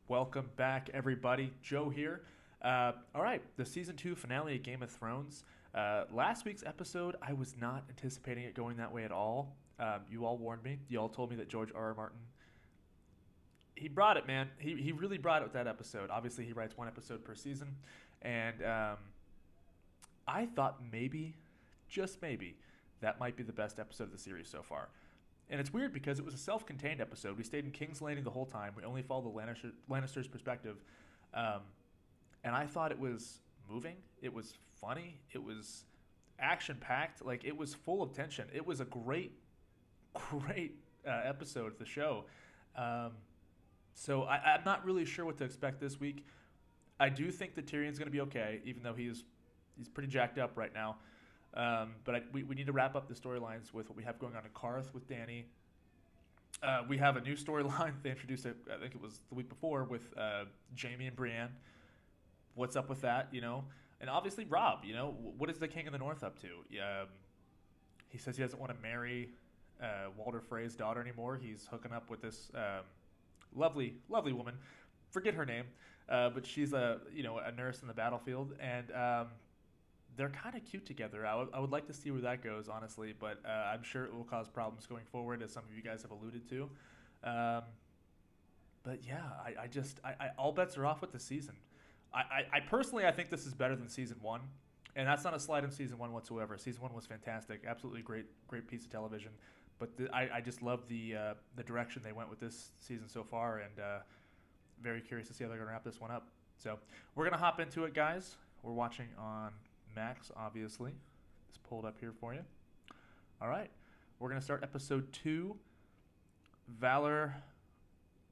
Welcome back, everybody. Joe here. All right, the season 2 finale of Game of Thrones. Last week's episode, I was not anticipating it going that way at all. You all warned me. You all told me that George R. R. Martin, he brought it, man. He really brought it with that episode. Obviously, he writes one episode per season. And I thought maybe, just maybe, that might be the best episode of the series so far. And it's weird because it was a self-contained episode. We stayed in King's Landing the whole time. We only followed the Lannister's perspective. And I thought it was moving. It was funny. It was action-packed. Like, it was full of tension. It was a great episode of the show. So I'm not really sure what to expect this week. I do think that Tyrion's going to be okay, even though he's pretty jacked up right now. But we need to wrap up the storylines with what we have going on in Qarth with Dany. We have a new storyline they introduced it, I think it was the week before, with Jaime and Brienne. What's up with that, you know? And obviously Robb, you know, what is the King of the North up to? He says he doesn't want to marry Walder Frey's daughter anymore. He's hooking up with this lovely woman. Forget her name, but she's a nurse in the battlefield, and they're kind of cute together. I would like to see where that goes, honestly, but I'm sure it will cause problems going forward, as some of you guys have alluded to. But yeah, I all bets are off with the season. I personally, I think this is better than season 1, and that's not a slight on season 1 whatsoever. Season 1 was fantastic, absolutely great piece of television. But I just love the direction they went with this season so far, and very curious to see how they're going to wrap this one up. So we're going to hop into it, guys. We're watching on Max, obviously. It's pulled up here for you. All right. We're going to start episode 2, Valor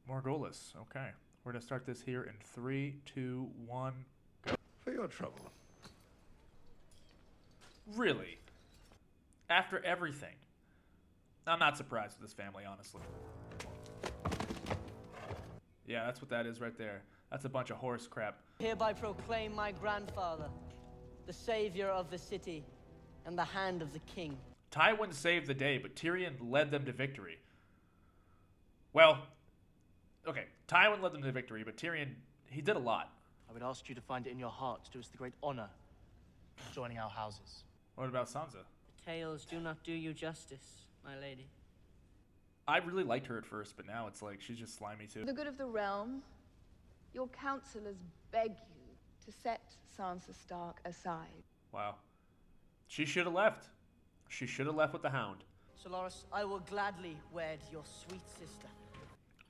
Morghulis. Okay. We're going to start this here in 3, 2, 1, go. For your trouble. Really? After everything? I'm not surprised with this family, honestly. Yeah, that's what that is right there. That's a bunch of horse crap. Hereby proclaim my grandfather, the savior of the city, and the hand of the king. Tywin saved the day, but Tyrion led them to victory. Well, okay, Tywin led them to victory, but Tyrion, he did a lot. I would ask you to find it in your heart to do us the great honor of joining our houses. What about Sansa? The tales do not do you justice, my lady. I really liked her at first, but now it's like she's just slimy too. For the good of the realm, your counselors beg you to set Sansa Stark aside. Wow. She should have left. She should have left with the Hound. Solaris, I will gladly wed your sweet sister.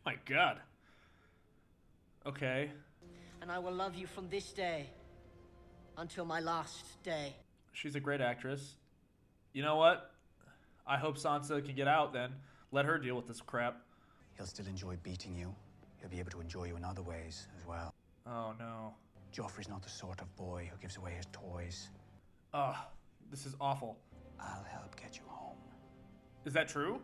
My God. Okay. And I will love you from this day until my last day. She's a great actress. You know what? I hope Sansa can get out then. Let her deal with this crap. He'll still enjoy beating you. He'll be able to enjoy you in other ways as well. Oh, no. Joffrey's not the sort of boy who gives away his toys. Ugh, this is awful. I'll help get you home. Is that true?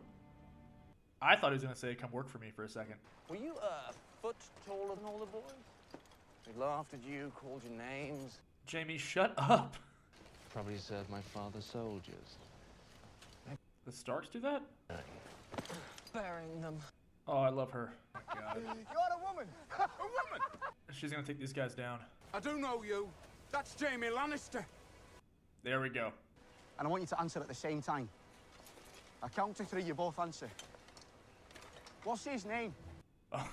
I thought he was going to say, come work for me for a second. Were you a foot taller than all the boys? We laughed at you, called you names. Jaime, shut up. Probably served my father's soldiers. The Starks do that? Burying them. Oh, I love her. Oh, my God. You're a woman! A woman! She's going to take these guys down. I do know you. That's Jaime Lannister. There we go. And I want you to answer at the same time. I count to 3, you both answer. What's his name? Oh,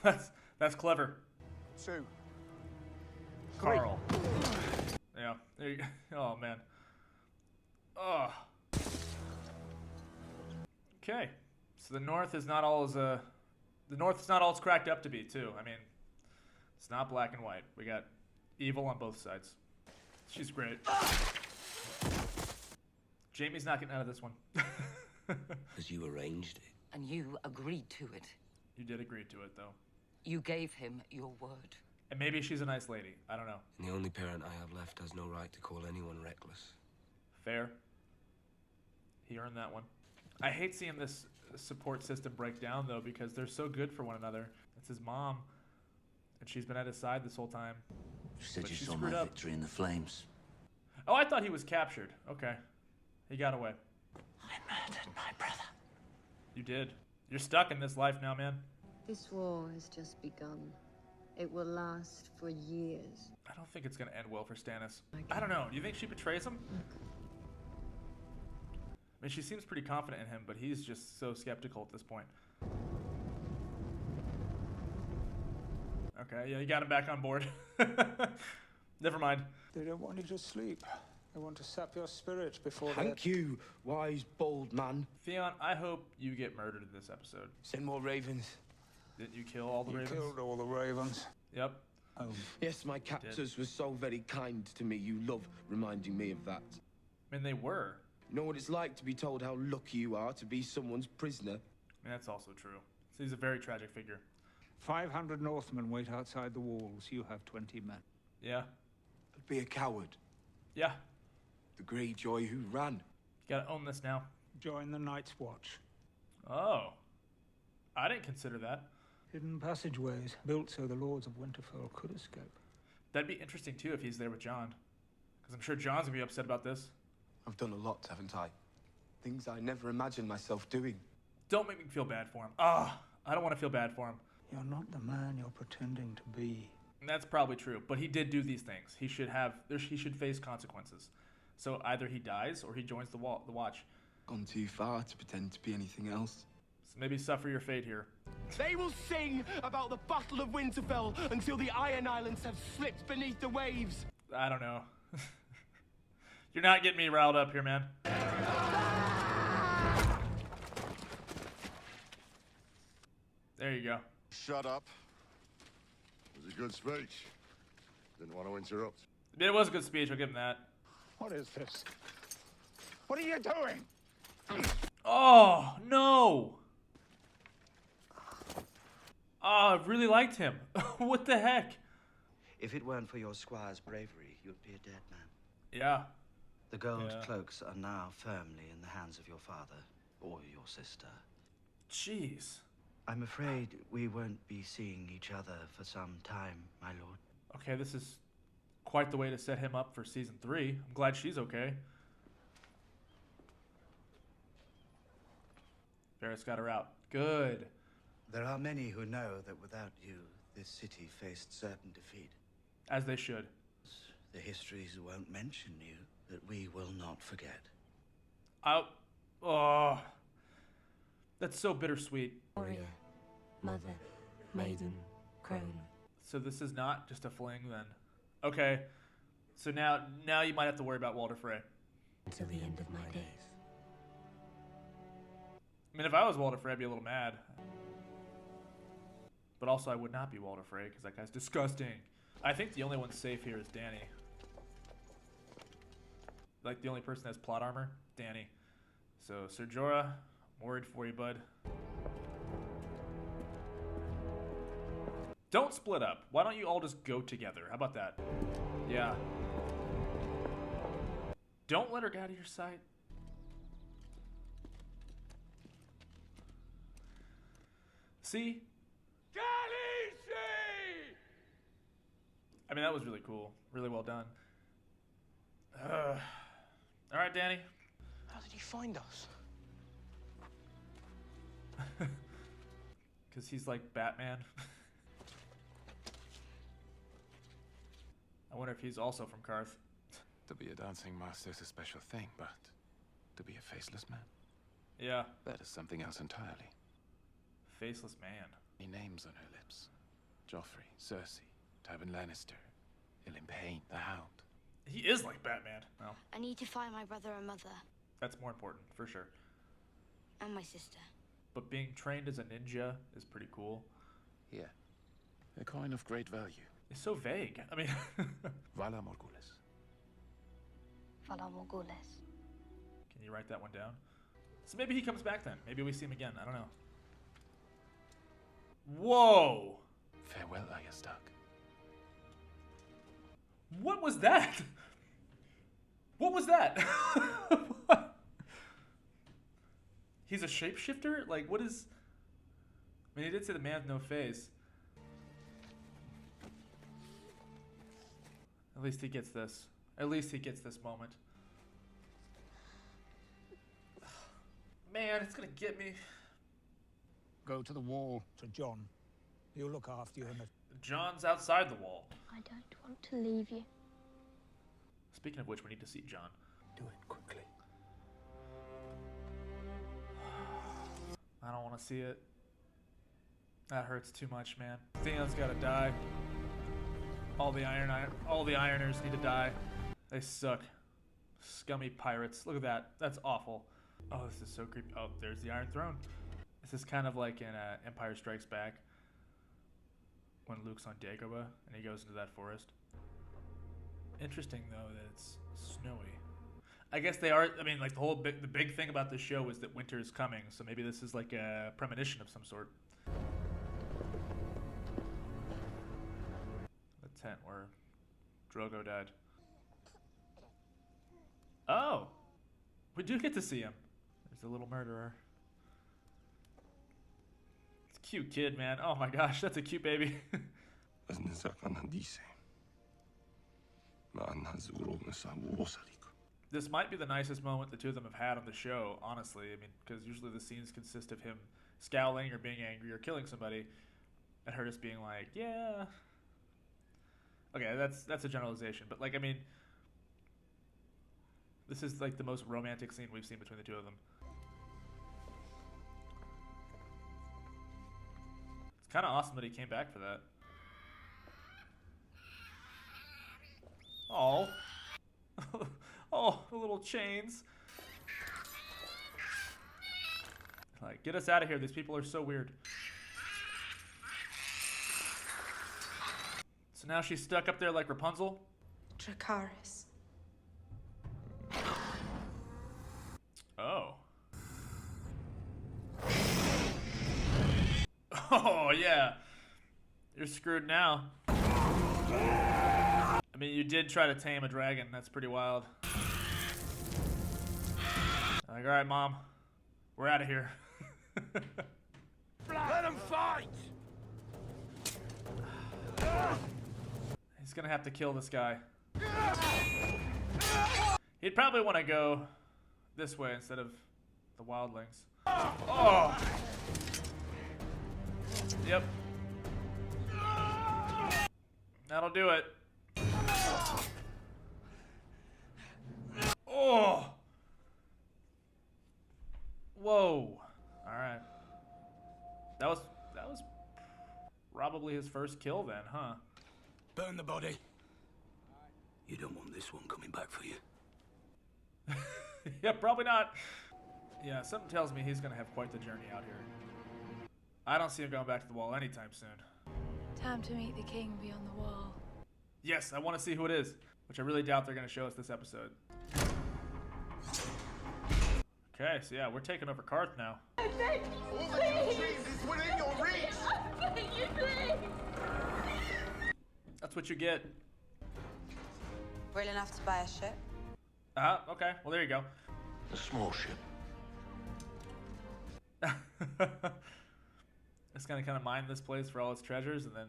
that's clever. 2. 3. Carl. Yeah, there you go. Oh, man. Oh. Okay. So the North is not all it's cracked up to be, too. I mean, it's not black and white. We got evil on both sides. She's great. Jaime's not getting out of this one. Because you arranged it. And you agreed to it. You did agree to it, though. You gave him your word. And maybe she's a nice lady. I don't know. And the only parent I have left has no right to call anyone reckless. Fair. He earned that one. I hate seeing this support system break down, though, because they're so good for one another. It's his mom, and she's been at his side this whole time. You said But you she saw screwed my up. victory in the flames. Oh, I thought he was captured. Okay. He got away. I murdered my brother. You did. You're stuck in this life now, man. This war has just begun. It will last for years. I don't think it's going to end well for Stannis. I don't know. Do you think she betrays him? I mean, she seems pretty confident in him, but he's just so skeptical at this point. Okay, yeah, you got him back on board. Never mind. They don't want you to sleep. They want to sap your spirit before Thank you, wise, bold man. Theon, I hope you get murdered in this episode. Send more ravens. Didn't you kill all the ravens? killed all the ravens. Yep. Oh. Yes, my captors were so very kind to me. You love reminding me of that. I mean, they were. You know what it's like to be told how lucky you are to be someone's prisoner? I mean, that's also true. So he's a very tragic figure. 500 Northmen wait outside the walls. You have 20 men. Yeah. But be a coward. Yeah. The Greyjoy who ran. You gotta own this now. Join the Night's Watch. Oh. I didn't consider that. Hidden passageways built so the Lords of Winterfell could escape. That'd be interesting, too, if he's there with Jon. Because I'm sure Jon's gonna be upset about this. I've done a lot, haven't I? Things I never imagined myself doing. Don't make me feel bad for him. Ah, I don't want to feel bad for him. You're not the man you're pretending to be. And that's probably true, but he did do these things. He should face consequences. So either he dies or he joins the Watch. Gone too far to pretend to be anything else. So maybe suffer your fate here. They will sing about the Battle of Winterfell until the Iron Islands have slipped beneath the waves. I don't know. You're not getting me riled up here, man. There you go. Shut up. It was a good speech. Didn't want to interrupt. It was a good speech, I'll give him that. What is this? What are you doing? Oh, no! Oh, I really liked him. What the heck? If it weren't for your squire's bravery, you'd be a dead man. Yeah. The gold cloaks are now firmly in the hands of your father or your sister. Jeez. I'm afraid we won't be seeing each other for some time, my lord. Okay, this is quite the way to set him up for season 3. I'm glad she's okay. Varys got her out. Good. There are many who know that without you, this city faced certain defeat. As they should. The histories won't mention you, that we will not forget. Oh, that's so bittersweet. Warrior, mother, maiden, crone. So this is not just a fling then. Okay. So now you might have to worry about Walder Frey. Until the end of my days. I mean, if I was Walder Frey, I'd be a little mad. But also, I would not be Walder Frey, because that guy's disgusting. I think the only one safe here is Dany. Like, the only person that has plot armor? Dany. So, Ser Jorah, I'm worried for you, bud. Don't split up. Why don't you all just go together? How about that? Yeah. Don't let her get out of your sight. See? I mean, that was really cool. Really well done. All right, Dany. How did he find us? Because he's like Batman. I wonder if he's also from Qarth. To be a dancing master is a special thing, but to be a faceless man? Yeah. That is something else entirely. Faceless man. Any names on her lips? Joffrey, Cersei, Tywin Lannister, Ilyn Payne, the Hound. He is like Batman. Well, I need to find my brother and mother. that's more important, for sure. And my sister. But being trained as a ninja is pretty cool. Yeah. A coin of great value. It's so vague. I mean... Vala Morghulis. Vala Morghulis. Can you write that one down? So maybe he comes back then. Maybe we see him again. I don't know. Whoa! Farewell, Arya Stark. What was that? What was that? He's a shapeshifter? Like, what is... I mean, he did say the man with no face. At least he gets this. At least he gets this moment. Man, it's gonna get me. Go to the wall to Jon. He'll look after you in John's outside the wall. I don't want to leave you. Speaking of which, we need to see John. Do it quickly. I don't want to see it. That hurts too much, man. Theon's gotta die. All the ironers need to die. They suck. Scummy pirates. Look at that. That's awful. Oh, this is so creepy. Oh, there's the Iron Throne. This is kind of like in Empire Strikes Back when Luke's on Dagobah and he goes into that forest. Interesting though that it's snowy. I guess they are. I mean, like the big thing about this show is that winter is coming, so maybe this is like a premonition of some sort. The tent where Drogo died. Oh, we do get to see him. There's the little murderer. It's a cute kid, man. Oh my gosh, that's a cute baby. This might be the nicest moment the two of them have had on the show, honestly. I mean, because usually the scenes consist of him scowling or being angry or killing somebody, and her just being like, yeah. Okay, that's a generalization, but like, I mean, this is like the most romantic scene we've seen between the two of them. It's kind of awesome that he came back for that. Oh. Oh, the little chains. Like, get us out of here. These people are so weird. So now she's stuck up there like Rapunzel? Dracarys. Oh. Oh, yeah. You're screwed now. I mean, you did try to tame a dragon. That's pretty wild. Like, alright, Mom. We're out of here. Let him fight! He's gonna have to kill this guy. He'd probably want to go this way instead of the wildlings. Oh! Yep. That'll do it. Oh! Whoa. Alright. That was probably his first kill then, huh? Burn the body. You don't want this one coming back for you. Yeah, probably not. Yeah, something tells me he's gonna have quite the journey out here. I don't see him going back to the wall anytime soon. Time to meet the king beyond the wall. Yes, I want to see who it is, which I really doubt they're going to show us this episode. Okay, so yeah, we're taking over Qarth now. All that you dreamed is within your reach! I beg you, please! That's what you get. Real enough to buy a ship? Okay, well there you go. A small ship. It's going to kind of mine this place for all its treasures and then...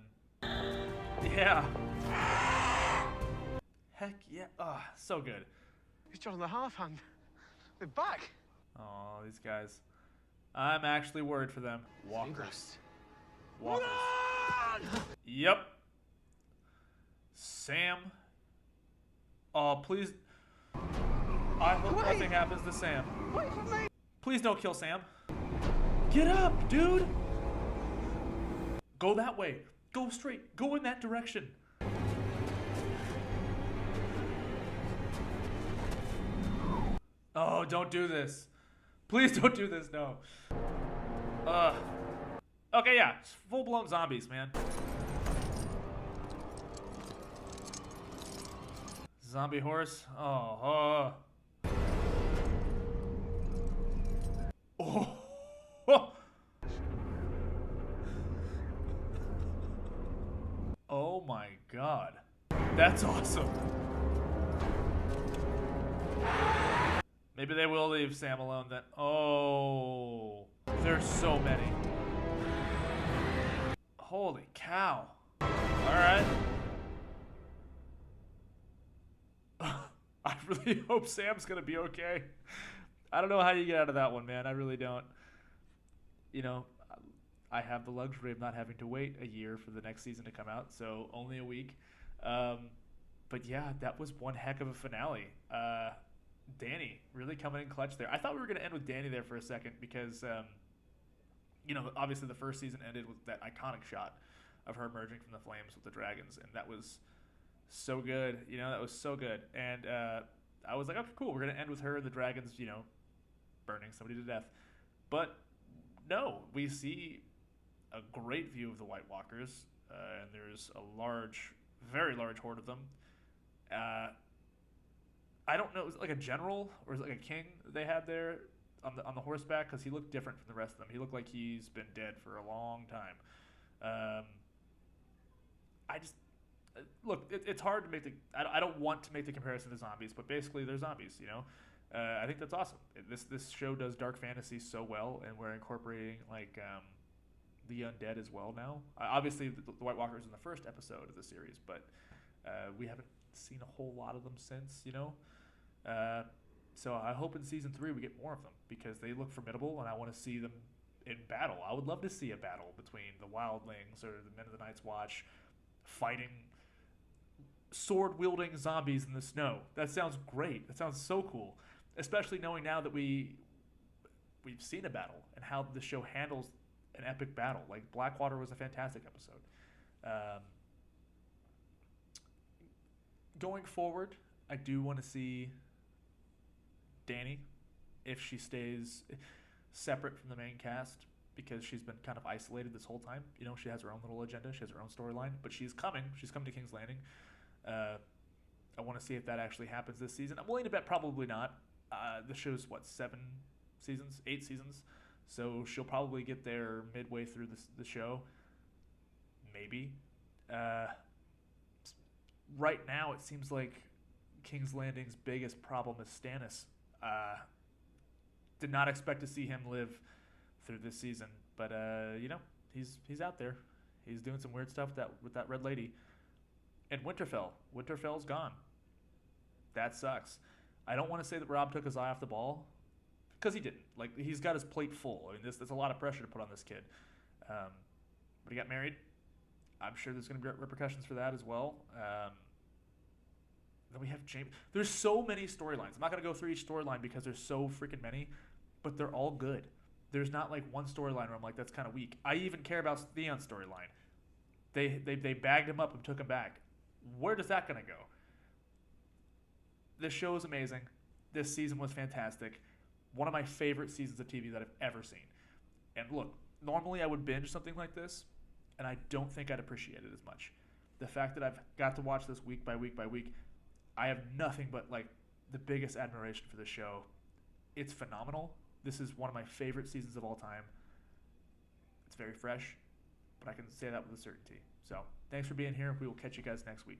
Yeah. Heck yeah. Oh, so good. It's John and the Half-Hand. They're back. Oh, these guys. I'm actually worried for them. Walkers. Walkers. Yep. Sam. Oh, please. I hope nothing happens to Sam. Wait for me. Please don't kill Sam. Get up, dude. Go that way. Go straight. Go in that direction. Oh, don't do this. Please don't do this, no. Okay, yeah. Full-blown zombies, man. Zombie horse. Oh. Oh my god. That's awesome. Maybe they will leave Sam alone then. Oh. There's so many. Holy cow. Alright. I really hope Sam's gonna be okay. I don't know how you get out of that one, man. I really don't. You know, I have the luxury of not having to wait a year for the next season to come out, so only a week. But yeah, that was one heck of a finale. Dany really coming in clutch there. I thought we were going to end with Dany there for a second because, obviously the first season ended with that iconic shot of her emerging from the flames with the dragons, and that was so good. That was so good. And I was like, okay, cool. We're going to end with her and the dragons, burning somebody to death. But no, we see a great view of the White Walkers, and there's a very large horde of them. I don't know, is it like a general or is it like a king they had there on the horseback? Because he looked different from the rest of them. He looked like he's been dead for a long time. It's hard to make I don't want to make the comparison to zombies, but basically they're zombies. I think that's awesome. This show does dark fantasy so well, and we're incorporating the undead as well now. Obviously, the White Walkers in the first episode of the series, but we haven't seen a whole lot of them since. So I hope in season 3 we get more of them because they look formidable, and I want to see them in battle. I would love to see a battle between the wildlings or the Men of the Night's Watch fighting sword-wielding zombies in the snow. That sounds great. That sounds so cool, especially knowing now that we've seen a battle and how the show handles an epic battle. Like Blackwater was a fantastic episode. Going forward, I do want to see Dany, if she stays separate from the main cast, because she's been kind of isolated this whole time. She has her own little agenda. She has her own storyline, but she's coming. She's coming to King's Landing. I want to see if that actually happens this season. I'm willing to bet probably not. The show's, 7 seasons? 8 seasons? So she'll probably get there midway through the show. Maybe. Right now, it seems like King's Landing's biggest problem is Stannis. Did not expect to see him live through this season, but he's out there. He's doing some weird stuff with that red lady. And Winterfell's gone. That sucks. I don't want to say that Robb took his eye off the ball, because he didn't. Like, he's got his plate full. I mean, there's a lot of pressure to put on this kid. But he got married. I'm sure there's going to be repercussions for that as well. Then we have Jaime. There's so many storylines. I'm not going to go through each storyline because there's so freaking many, but they're all good. There's not like one storyline where I'm like, that's kind of weak. I even care about Theon's storyline. They bagged him up and took him back. Where does that going to go? This show is amazing. This season was fantastic. One of my favorite seasons of TV that I've ever seen. And look, normally I would binge something like this, and I don't think I'd appreciate it as much. The fact that I've got to watch this week by week by week, I have nothing but the biggest admiration for this show. It's phenomenal. This is one of my favorite seasons of all time. It's very fresh, but I can say that with a certainty. So, thanks for being here. We will catch you guys next week.